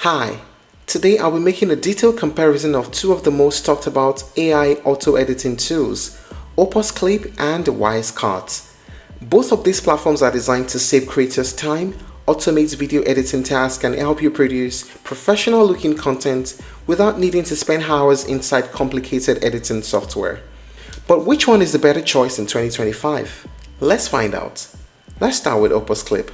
Hi, today I'll be making a detailed comparison of two of the most talked about AI auto editing tools, OpusClip and Wisecut. Both of these platforms are designed to save creators time, automate video editing tasks, and help you produce professional looking content without needing to spend hours inside complicated editing software. But which one is the better choice in 2025? Let's find out. Let's start with OpusClip.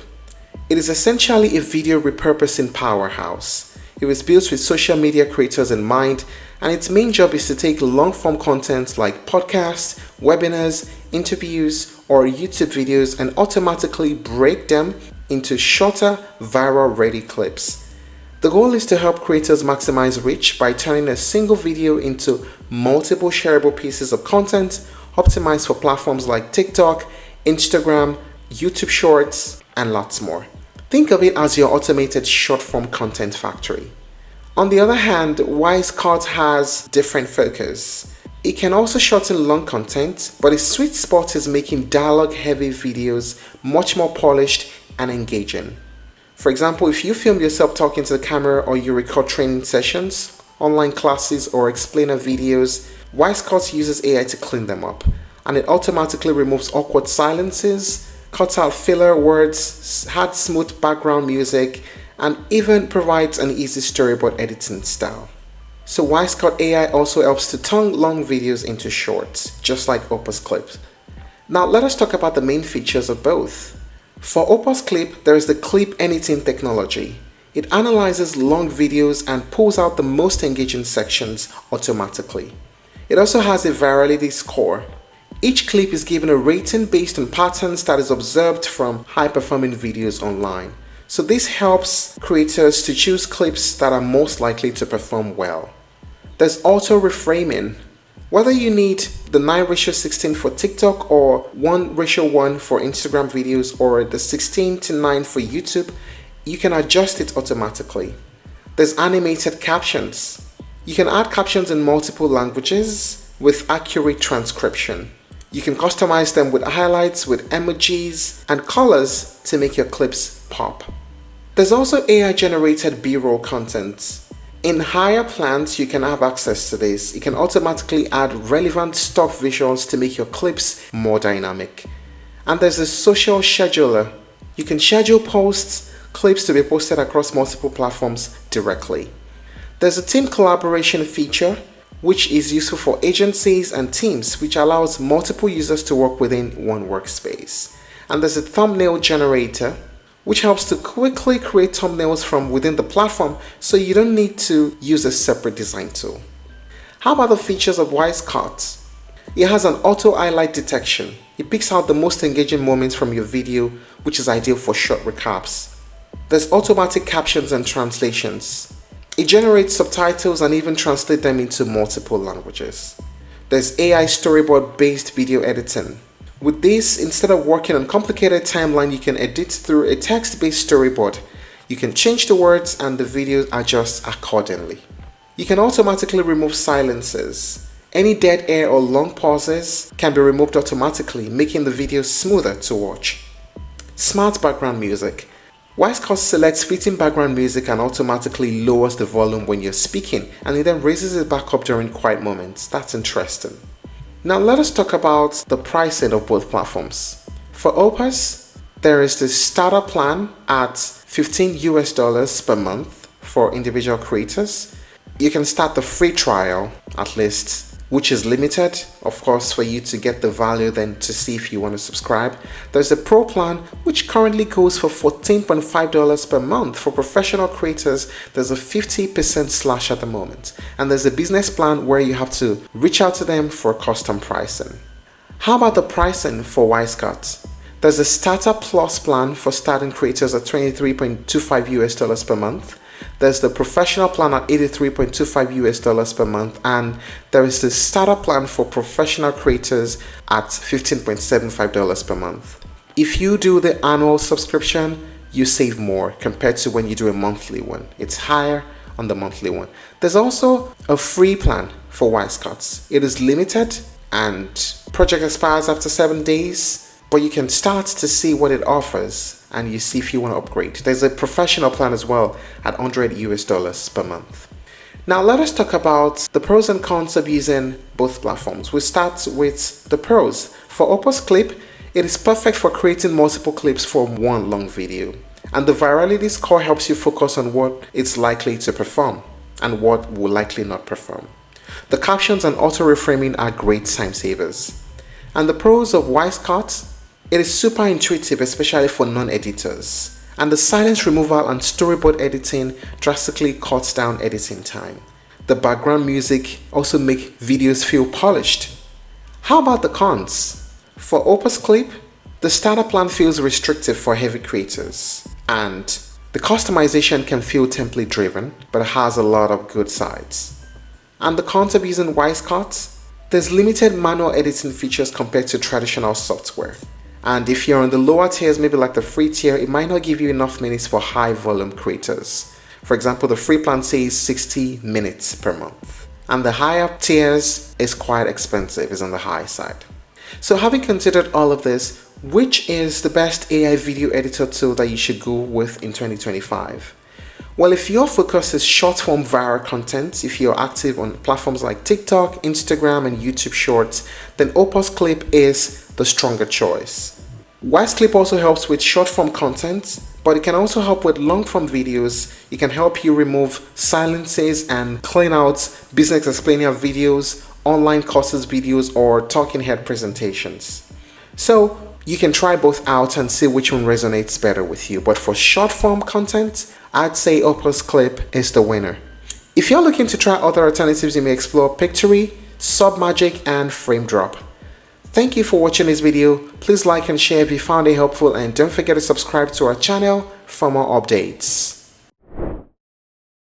It is essentially a video repurposing powerhouse. It was built with social media creators in mind, and its main job is to take long-form content like podcasts, webinars, interviews, or YouTube videos and automatically break them into shorter, viral-ready clips. The goal is to help creators maximize reach by turning a single video into multiple shareable pieces of content optimized for platforms like TikTok, Instagram, YouTube Shorts, and lots more. Think of it as your automated short-form content factory. On the other hand, Wisecut has different focus. It can also shorten long content, but its sweet spot is making dialogue-heavy videos much more polished and engaging. For example, if you film yourself talking to the camera or you record training sessions, online classes, or explainer videos, Wisecut uses AI to clean them up, and it automatically removes awkward silences, cuts out filler words, adds smooth background music, and even provides an easy storyboard editing style. So Wisecut AI also helps to turn long videos into shorts, just like OpusClip. Now let us talk about the main features of both. For OpusClip, there is the clip editing technology. It analyzes long videos and pulls out the most engaging sections automatically. It also has a virality score. Each clip is given a rating based on patterns that is observed from high-performing videos online. So this helps creators to choose clips that are most likely to perform well. There's auto reframing. Whether you need the 9:16 for TikTok or 1:1 for Instagram videos or the 16:9 for YouTube, you can adjust it automatically. There's animated captions. You can add captions in multiple languages with accurate transcription. You can customize them with highlights, with emojis, and colors to make your clips pop. There's also AI-generated B-roll content. In higher plans, you can have access to this. You can automatically add relevant stock visuals to make your clips more dynamic. And there's a social scheduler. You can schedule posts, clips to be posted across multiple platforms directly. There's a team collaboration feature, which is useful for agencies and teams, which allows multiple users to work within one workspace. And there's a thumbnail generator, which helps to quickly create thumbnails from within the platform so you don't need to use a separate design tool. How about the features of Wisecut? It has an auto highlight detection. It picks out the most engaging moments from your video, which is ideal for short recaps. There's automatic captions and translations. It generates subtitles and even translates them into multiple languages. There's AI storyboard-based video editing. With this, instead of working on complicated timeline, you can edit through a text-based storyboard. You can change the words and the video adjusts accordingly. You can automatically remove silences. Any dead air or long pauses can be removed automatically, making the video smoother to watch. Smart background music. Wisecut selects fitting background music and automatically lowers the volume when you're speaking, and it then raises it back up during quiet moments. That's interesting. Now let us talk about the pricing of both platforms. For Opus, there is the starter plan at $15 per month for individual creators. You can start the free trial at least, which is limited, of course, for you to get the value then to see if you want to subscribe. There's a pro plan, which currently goes for $14.5 per month. For professional creators, there's a 50% slash at the moment. And there's a business plan where you have to reach out to them for custom pricing. How about the pricing for Wisecut? There's a starter plus plan for starting creators at $23.25 per month. There's the professional plan at $83.25 per month, and there is the starter plan for professional creators at $15.75 per month. If you do the annual subscription, you save more compared to when you do a monthly one. It's higher on the monthly one. There's also a free plan for Wisecut. It is limited and project expires after 7 days, but you can start to see what it offers. and you see if you want to upgrade. There's a professional plan as well at $100 per month. Now let us talk about the pros and cons of using both platforms. We'll start with the pros. For OpusClip, it is perfect for creating multiple clips for one long video. And the virality score helps you focus on what it's likely to perform and what will likely not perform. The captions and auto reframing are great time savers. And the pros of Wisecut, it is super intuitive, especially for non-editors. And the silence removal and storyboard editing drastically cuts down editing time. The background music also makes videos feel polished. How about the cons? For OpusClip, the starter plan feels restrictive for heavy creators, and the customization can feel template driven, but it has a lot of good sides. And the cons of using Wisecut, there's limited manual editing features compared to traditional software. And if you're on the lower tiers, maybe like the free tier, it might not give you enough minutes for high volume creators. For example, the free plan says 60 minutes per month. And the higher tiers is quite expensive, is on the high side. So having considered all of this, which is the best AI video editor tool that you should go with in 2025? Well, if your focus is short-form viral content, if you're active on platforms like TikTok, Instagram, and YouTube Shorts, then OpusClip is the stronger choice. Wisecut also helps with short-form content, but it can also help with long-form videos. It can help you remove silences and clean out business explainer videos, online courses videos, or talking head presentations. So you can try both out and see which one resonates better with you. But for short-form content, I'd say OpusClip is the winner. If you're looking to try other alternatives, you may explore Pictory, Submagic, and FrameDrop. Thank you for watching this video. Please like and share if you found it helpful, and don't forget to subscribe to our channel for more updates.